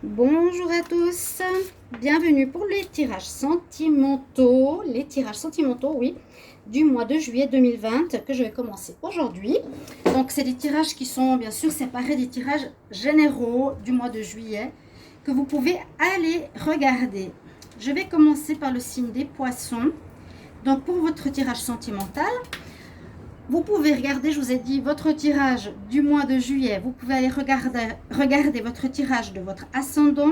Bonjour à tous, bienvenue pour les tirages sentimentaux, oui, du mois de juillet 2020 que je vais commencer aujourd'hui. Donc c'est des tirages qui sont bien sûr séparés des tirages généraux du mois de juillet que vous pouvez aller regarder. Je vais commencer par le signe des poissons. Donc pour votre tirage sentimental, vous pouvez regarder, je vous ai dit, votre tirage du mois de juillet. Vous pouvez aller regarder votre tirage de votre ascendant.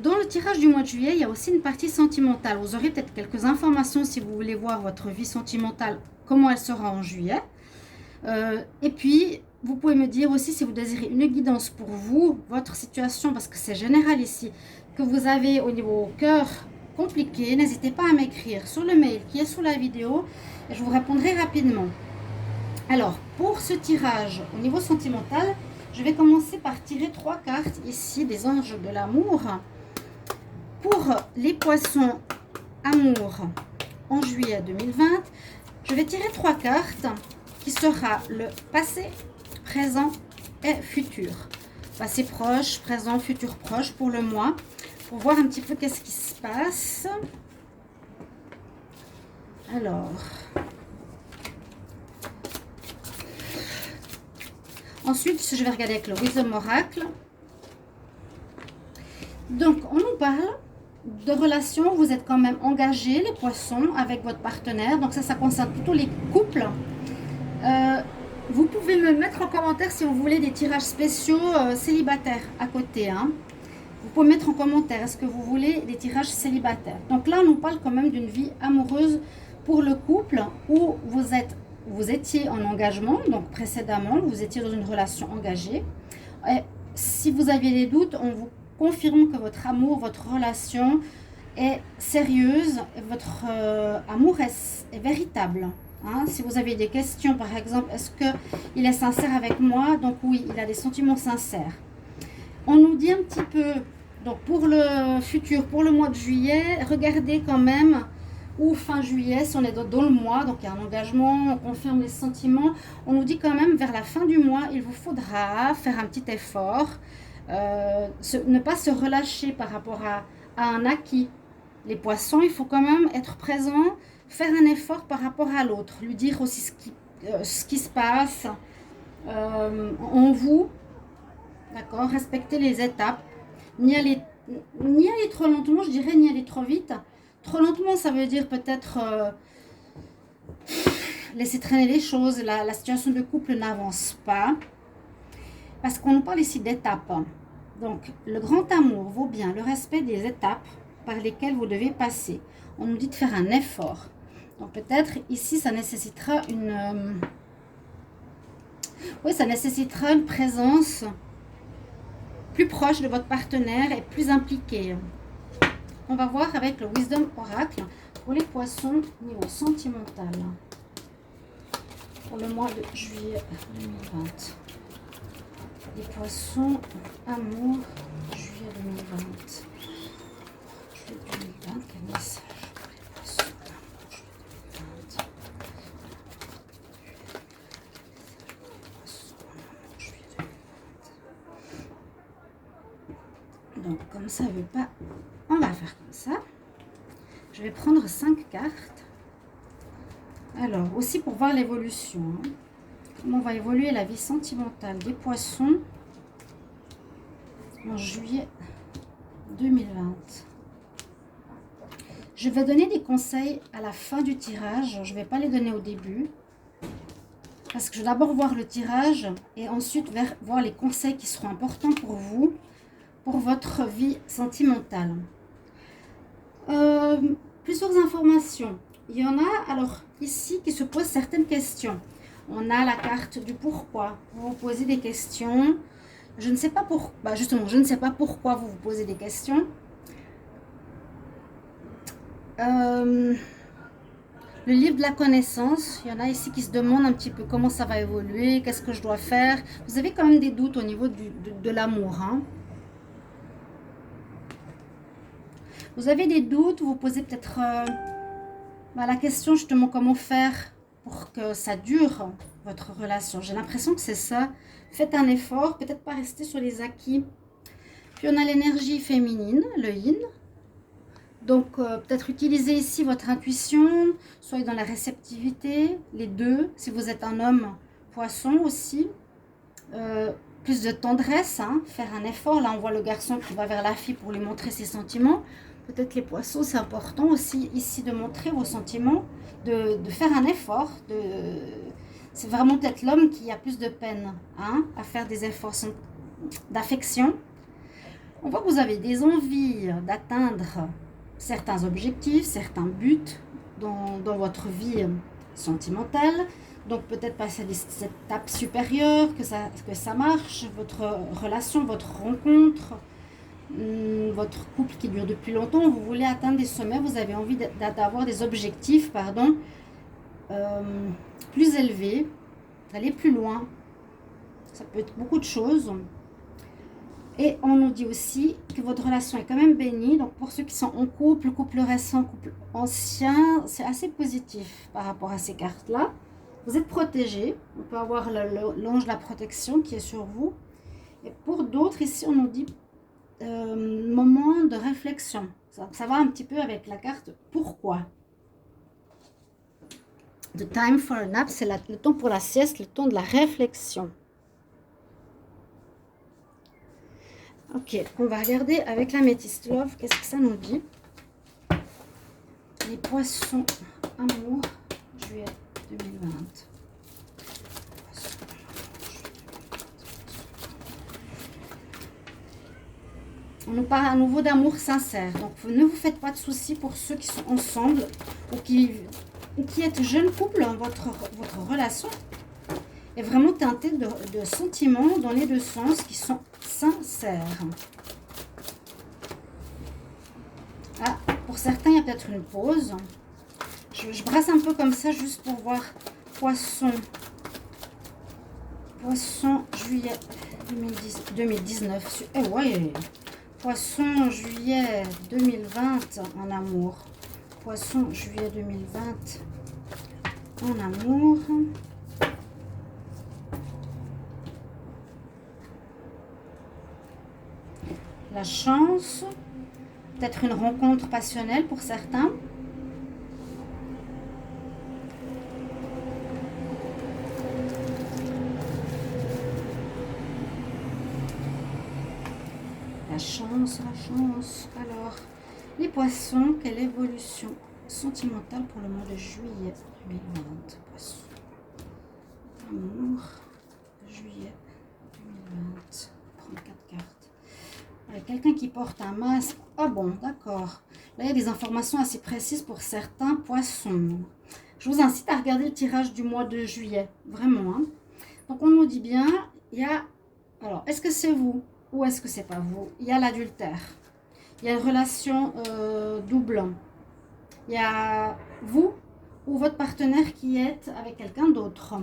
Dans le tirage du mois de juillet, il y a aussi une partie sentimentale. Vous aurez peut-être quelques informations si vous voulez voir votre vie sentimentale, comment elle sera en juillet. Et puis, vous pouvez me dire aussi si vous désirez une guidance pour vous, votre situation, parce que c'est général ici, que vous avez au niveau cœur compliqué. N'hésitez pas à m'écrire sur le mail qui est sous la vidéo et je vous répondrai rapidement. Alors, pour ce tirage au niveau sentimental, je vais commencer par tirer 3 cartes ici des anges de l'amour. Pour les poissons amour en juillet 2020, je vais tirer 3 cartes qui sera le passé, présent et futur. Passé proche, présent, futur proche pour le mois, pour voir un petit peu qu'est-ce qui se passe. Alors... Ensuite, je vais regarder avec le Wisdom Oracle. Donc, on nous parle de relations. Vous êtes quand même engagés, les poissons, avec votre partenaire. Donc, ça concerne plutôt les couples. Vous pouvez me mettre en commentaire si vous voulez des tirages spéciaux célibataires à côté. Vous pouvez mettre en commentaire, est-ce que vous voulez des tirages célibataires? Donc là, on nous parle quand même d'une vie amoureuse pour le couple où vous étiez en engagement, donc précédemment, vous étiez dans une relation engagée. Et si vous aviez des doutes, on vous confirme que votre amour, votre relation est sérieuse, votre amour est véritable. Si vous avez des questions, par exemple, est-ce qu'il est sincère avec moi? Donc oui, il a des sentiments sincères. On nous dit un petit peu, donc pour le futur, pour le mois de juillet, regardez quand même, ou fin juillet, si on est dans le mois, donc il y a un engagement, on confirme les sentiments, on nous dit quand même vers la fin du mois, il vous faudra faire un petit effort, ne pas se relâcher par rapport à un acquis. Les poissons, il faut quand même être présent, faire un effort par rapport à l'autre, lui dire aussi ce qui se passe en vous, d'accord, respecter les étapes, ni aller trop lentement, je dirais, ni aller trop vite. Trop lentement, ça veut dire peut-être laisser traîner les choses. La situation de couple n'avance pas. Parce qu'on nous parle ici d'étapes. Donc, le grand amour vaut bien le respect des étapes par lesquelles vous devez passer. On nous dit de faire un effort. Donc, peut-être ici, ça nécessitera une présence plus proche de votre partenaire et plus impliquée. On va voir avec le Wisdom Oracle pour les poissons niveau sentimental pour le mois de juillet 2020. Les poissons amour juillet 2020. Juillet 2020, quel message pour les poissons amour juillet 2020. Donc comme ça veut pas, on va faire comme ça. Je vais prendre 5 cartes. Alors, aussi pour voir l'évolution. Comment va évoluer la vie sentimentale des poissons en juillet 2020. Je vais donner des conseils à la fin du tirage. Je ne vais pas les donner au début. Parce que je vais d'abord voir le tirage et ensuite voir les conseils qui seront importants pour vous, pour votre vie sentimentale. Plusieurs informations. Il y en a alors ici qui se posent certaines questions. On a la carte du pourquoi. Vous vous posez des questions. Je ne sais pas pourquoi. Justement, je ne sais pas pourquoi vous vous posez des questions. Le livre de la connaissance. Il y en a ici qui se demandent un petit peu comment ça va évoluer, qu'est-ce que je dois faire. Vous avez quand même des doutes au niveau de l'amour. Vous avez des doutes, vous posez peut-être la question justement comment faire pour que ça dure, votre relation. J'ai l'impression que c'est ça. Faites un effort, peut-être pas rester sur les acquis. Puis on a l'énergie féminine, le yin. Donc peut-être utiliser ici votre intuition, soyez dans la réceptivité, les deux. Si vous êtes un homme, poisson aussi. Plus de tendresse, hein, faire un effort. Là on voit le garçon qui va vers la fille pour lui montrer ses sentiments. Peut-être les poissons, c'est important aussi ici de montrer vos sentiments, de faire un effort. C'est vraiment peut-être l'homme qui a plus de peine, hein, à faire des efforts d'affection. On voit que vous avez des envies d'atteindre certains objectifs, certains buts dans votre vie sentimentale. Donc peut-être passer à des étapes supérieures, que ça marche, votre relation, votre rencontre, votre couple qui dure depuis longtemps, vous voulez atteindre des sommets, vous avez envie d'avoir des objectifs, plus élevés, d'aller plus loin. Ça peut être beaucoup de choses. Et on nous dit aussi que votre relation est quand même bénie. Donc pour ceux qui sont en couple récent, couple ancien, c'est assez positif par rapport à ces cartes-là. Vous êtes protégé. On peut avoir l'ange de la protection qui est sur vous. Et pour d'autres, ici, on nous dit moment de réflexion. Ça va un petit peu avec la carte pourquoi. The time for a nap, c'est le temps pour la sieste, le temps de la réflexion. Ok, on va regarder avec la Métis Love, qu'est-ce que ça nous dit. Les poissons, amour, juillet 2020. On nous parle à nouveau d'amour sincère. Donc, ne vous faites pas de soucis pour ceux qui sont ensemble ou qui êtes jeune couple. Votre relation est vraiment teintée de sentiments dans les deux sens qui sont sincères. Ah, pour certains, il y a peut-être une pause. Je brasse un peu comme ça juste pour voir. Poisson, juillet 2019. Eh ouais. Poisson, juillet 2020 en amour. Poisson, juillet 2020 en amour. La chance, peut-être une rencontre passionnelle pour certains. La chance. Alors, les poissons, quelle évolution sentimentale pour le mois de juillet 2020. Poissons. Amour, juillet 2020. Prendre 4 cartes. Quelqu'un qui porte un masque. Ah bon, d'accord. Là, il y a des informations assez précises pour certains poissons. Je vous incite à regarder le tirage du mois de juillet. Vraiment. Hein. Donc, on nous dit bien, il y a... Alors, est-ce que c'est vous ou est-ce que c'est pas vous? Il y a l'adultère. Il y a une relation double. Il y a vous ou votre partenaire qui est avec quelqu'un d'autre.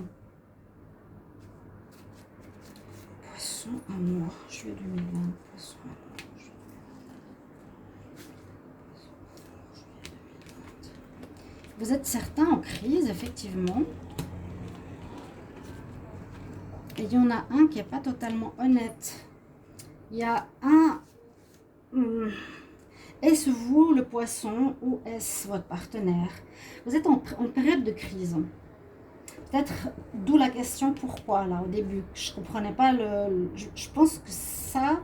Poisson, amour, juillet 2020. Poisson, amour, juillet 2020. Vous êtes certains en crise, effectivement. Et il y en a un qui n'est pas totalement honnête. Il y a un... Est-ce vous le poisson ou est-ce votre partenaire? Vous êtes en période de crise. Peut-être d'où la question pourquoi là au début. Je ne comprenais pas je pense que ça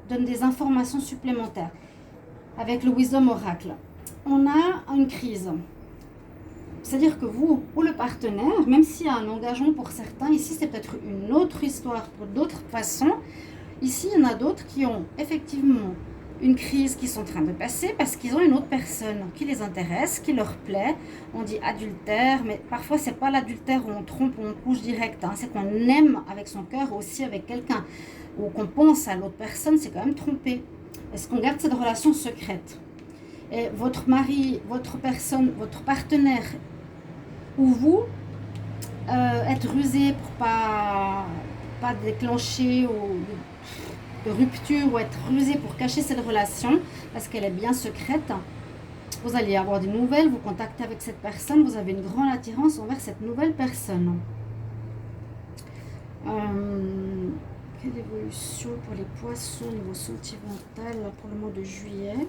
donne des informations supplémentaires. Avec le Wisdom Oracle. On a une crise. C'est-à-dire que vous ou le partenaire, même s'il y a un engagement pour certains, ici c'est peut-être une autre histoire pour d'autres poissons. Ici, il y en a d'autres qui ont effectivement une crise qui sont en train de passer parce qu'ils ont une autre personne qui les intéresse, qui leur plaît. On dit adultère, mais parfois, c'est pas l'adultère où on trompe ou on couche direct. Hein. C'est qu'on aime avec son cœur aussi avec quelqu'un. Ou qu'on pense à l'autre personne, c'est quand même tromper. Est-ce qu'on garde cette relation secrète? Et votre mari, votre personne, votre partenaire ou vous êtes rusé pour pas déclencher de rupture ou être rusé pour cacher cette relation parce qu'elle est bien secrète. Vous allez avoir des nouvelles, vous contactez avec cette personne, vous avez une grande attirance envers cette nouvelle personne. Quelle évolution pour les poissons au niveau sentimental pour le mois de juillet?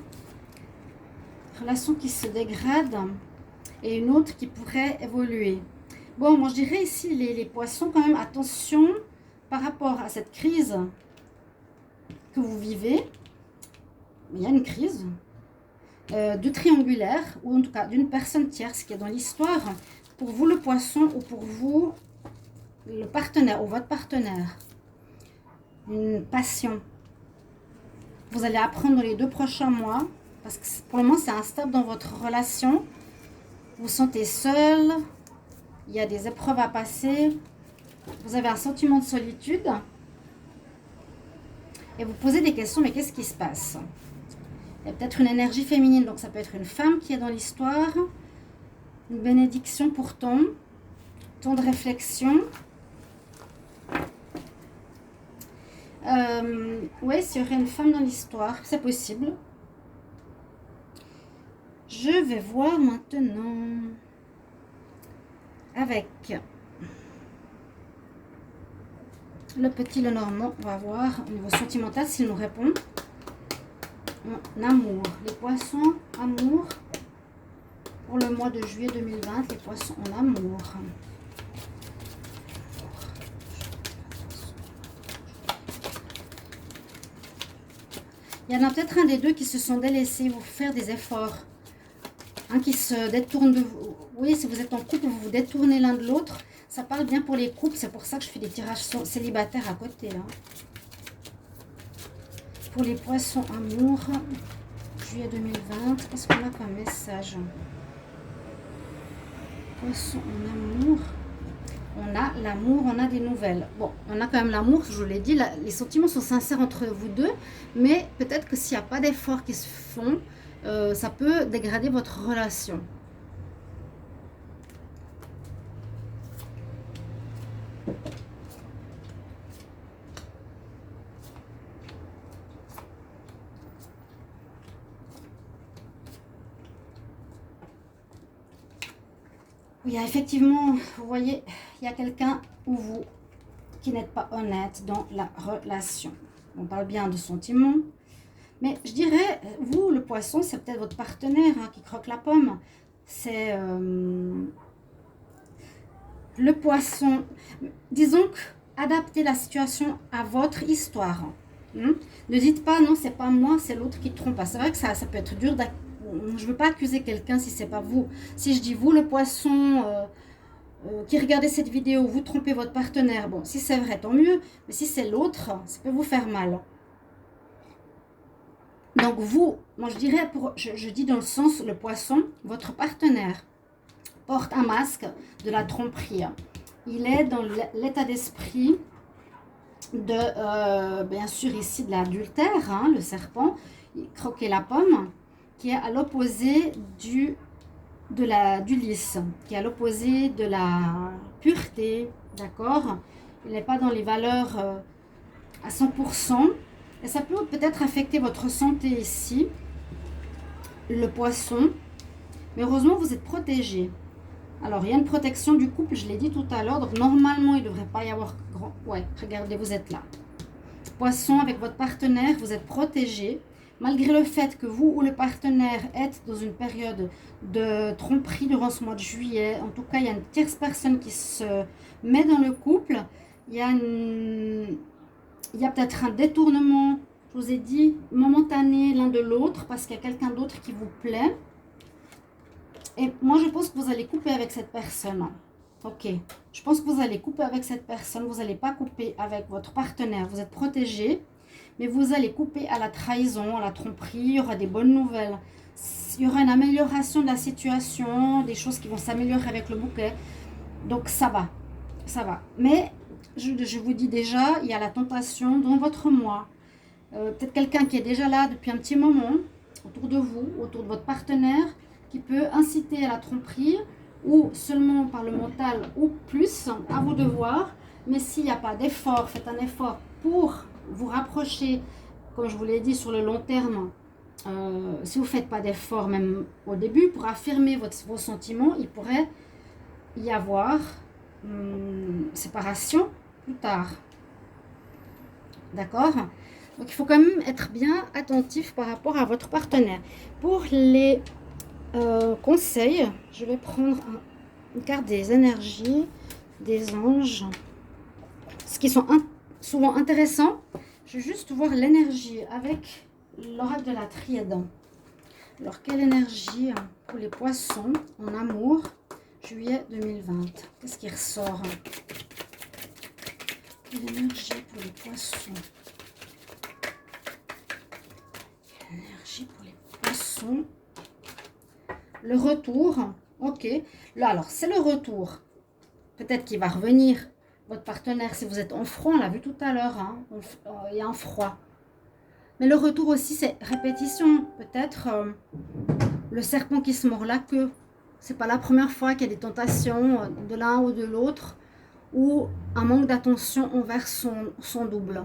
Relation qui se dégrade et une autre qui pourrait évoluer. Bon, moi je dirais ici, les poissons, quand même, attention par rapport à cette crise que vous vivez. Il y a une crise de triangulaire, ou en tout cas d'une personne tierce qui est dans l'histoire, pour vous le poisson, ou pour vous le partenaire, ou votre partenaire. Une passion. Vous allez apprendre dans les 2 prochains mois, parce que pour le moment c'est instable dans votre relation. Vous vous sentez seul, il y a des épreuves à passer, vous avez un sentiment de solitude, et vous posez des questions, mais qu'est-ce qui se passe? Il y a peut-être une énergie féminine, donc ça peut être une femme qui est dans l'histoire, une bénédiction pour temps de réflexion. Oui, s'il y aurait une femme dans l'histoire, c'est possible. Je vais voir maintenant avec le petit Lenormand. On va voir au niveau sentimental s'il nous répond. En amour. Les poissons, amour. Pour le mois de juillet 2020, les poissons en amour. Il y en a peut-être un des deux qui se sont délaissés, vous faire des efforts. Un qui se détourne de vous. Oui, si vous êtes en couple, vous vous détournez l'un de l'autre. Ça parle bien pour les couples, c'est pour ça que je fais des tirages célibataires à côté. Hein. Pour les poissons amour, juillet 2020, qu'est-ce qu'on a comme message? Poissons en amour. On a l'amour, on a des nouvelles. Bon, on a quand même l'amour, je vous l'ai dit, les sentiments sont sincères entre vous deux, mais peut-être que s'il n'y a pas d'efforts qui se font, ça peut dégrader votre relation. Il y a effectivement, vous voyez, il y a quelqu'un ou vous qui n'êtes pas honnête dans la relation. On parle bien de sentiments. Mais je dirais, vous, le poisson, c'est peut-être votre partenaire hein, qui croque la pomme. C'est le poisson. Disons que adaptez la situation à votre histoire. Ne dites pas, non, c'est pas moi, c'est l'autre qui trompe. C'est vrai que ça peut être dur. Je ne veux pas accuser quelqu'un si c'est pas vous. Si je dis vous, le poisson qui regardez cette vidéo, vous trompez votre partenaire. Bon, si c'est vrai, tant mieux. Mais si c'est l'autre, ça peut vous faire mal. Donc vous, moi je dirais, je dis dans le sens, le poisson, votre partenaire porte un masque de la tromperie. Il est dans l'état d'esprit de, bien sûr ici, de l'adultère, hein, le serpent, il croquait la pomme, qui est à l'opposé du lys, qui est à l'opposé de la pureté, d'accord? Il n'est pas dans les valeurs à 100%. Et ça peut peut-être affecter votre santé ici, le poisson. Mais heureusement, vous êtes protégé. Alors, il y a une protection du couple, je l'ai dit tout à l'heure. Donc, normalement, il ne devrait pas y avoir grand... Ouais, regardez, vous êtes là. Poisson, avec votre partenaire, vous êtes protégé. Malgré le fait que vous ou le partenaire êtes dans une période de tromperie durant ce mois de juillet, en tout cas, il y a une tierce personne qui se met dans le couple. Il y a peut-être un détournement, je vous ai dit, momentané l'un de l'autre, parce qu'il y a quelqu'un d'autre qui vous plaît. Et moi, je pense que vous allez couper avec cette personne. Ok, je pense que vous allez couper avec cette personne. Vous n'allez pas couper avec votre partenaire. Vous êtes protégé, mais vous allez couper à la trahison, à la tromperie. Il y aura des bonnes nouvelles. Il y aura une amélioration de la situation, des choses qui vont s'améliorer avec le bouquet. Donc, ça va. Ça va. Mais... Je vous dis déjà, il y a la tentation dans votre moi. Peut-être quelqu'un qui est déjà là depuis un petit moment, autour de vous, autour de votre partenaire, qui peut inciter à la tromperie, ou seulement par le mental, ou plus, à vous de voir. Mais s'il n'y a pas d'effort, faites un effort pour vous rapprocher, comme je vous l'ai dit, sur le long terme. Si vous ne faites pas d'effort, même au début, pour affirmer vos sentiments, il pourrait y avoir séparation plus tard. D'accord? Donc, il faut quand même être bien attentif par rapport à votre partenaire. Pour les conseils, je vais prendre une carte des énergies, des anges. Ce qui sont souvent intéressants. Je vais juste voir l'énergie avec l'oracle de la triade. Alors, quelle énergie pour les poissons en amour, juillet 2020? Qu'est-ce qui ressort? Quelle énergie pour les poissons? Quelle énergie pour les poissons? Le retour. Ok. Là, alors, c'est le retour. Peut-être qu'il va revenir. Votre partenaire, si vous êtes en froid, on l'a vu tout à l'heure, hein, il y a un froid. Mais le retour aussi, c'est répétition. Peut-être le serpent qui se mord la queue. C'est pas la première fois qu'il y a des tentations de l'un ou de l'autre ou un manque d'attention envers son double.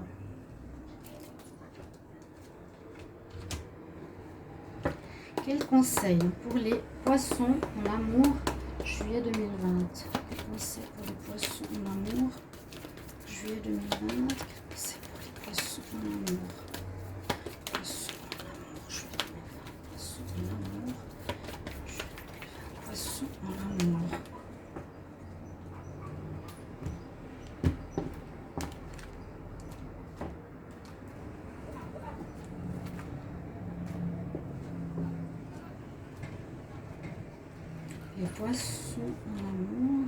Quel conseil pour les poissons en amour, juillet 2020? Quel conseil pour les poissons en amour, juillet 2020? Quel conseil pour les poissons en amour? Poissons en amour, juillet 2020. Poissons en amour, juillet 2020. Poissons en amour. Les poissons en amour.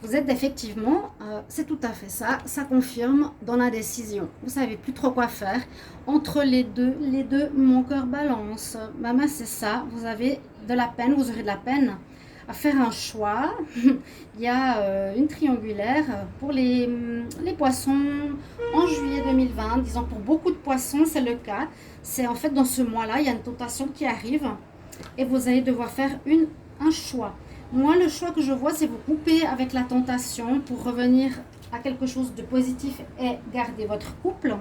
Vous êtes effectivement, c'est tout à fait ça, ça confirme dans la décision. Vous savez plus trop quoi faire. Entre les deux, mon cœur balance. Maman, c'est ça, vous avez de la peine, vous aurez de la peine à faire un choix. Il y a une triangulaire pour les poissons en juillet 2020. Disons pour beaucoup de poissons, c'est le cas. C'est en fait dans ce mois-là, il y a une tentation qui arrive et vous allez devoir faire un choix. Moi, le choix que je vois, c'est vous couper avec la tentation pour revenir à quelque chose de positif et garder votre couple.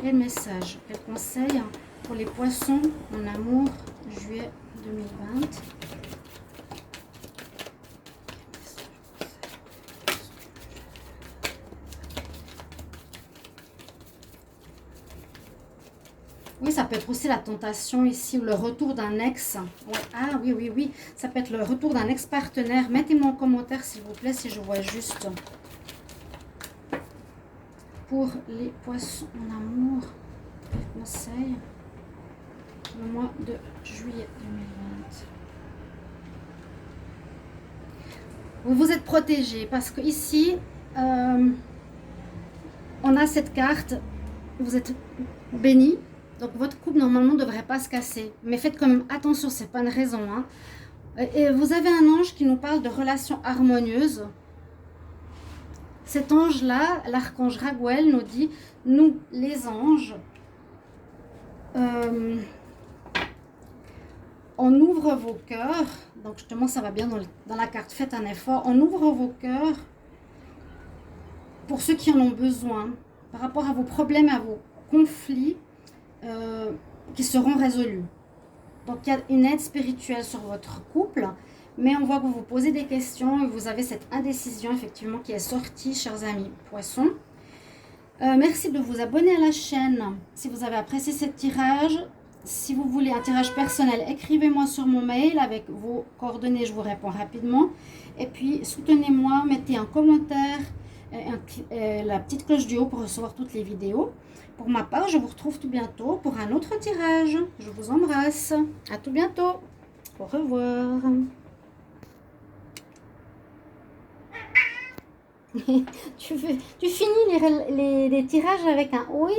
Quel message, quel conseil pour les poissons en amour, juillet 2020? Oui, ça peut être aussi la tentation ici, ou le retour d'un ex. Ouais. Ah oui, oui, oui. Ça peut être le retour d'un ex-partenaire. Mettez-moi en commentaire, s'il vous plaît, si je vois juste. Pour les poissons en amour, quel conseil le mois de juillet 2020. Vous êtes protégé parce que ici, on a cette carte. Vous êtes béni. Donc, votre couple, normalement, ne devrait pas se casser. Mais faites quand même attention, ce n'est pas une raison. Hein. Et vous avez un ange qui nous parle de relations harmonieuses. Cet ange-là, l'archange Raguel, nous dit, nous, les anges, on ouvre vos cœurs. Donc, justement, ça va bien dans la carte. Faites un effort. On ouvre vos cœurs pour ceux qui en ont besoin. Par rapport à vos problèmes, à vos conflits. Qui seront résolus. Donc il y a une aide spirituelle sur votre couple, mais on voit que vous vous posez des questions et vous avez cette indécision effectivement qui est sortie, chers amis poissons. Merci de vous abonner à la chaîne si vous avez apprécié ce tirage. Si vous voulez un tirage personnel, écrivez-moi sur mon mail avec vos coordonnées, je vous réponds rapidement. Et puis soutenez-moi, mettez un commentaire, la petite cloche du haut pour recevoir toutes les vidéos. Pour ma part, je vous retrouve tout bientôt pour un autre tirage. Je vous embrasse. À tout bientôt. Au revoir. Tu finis les tirages avec un oui?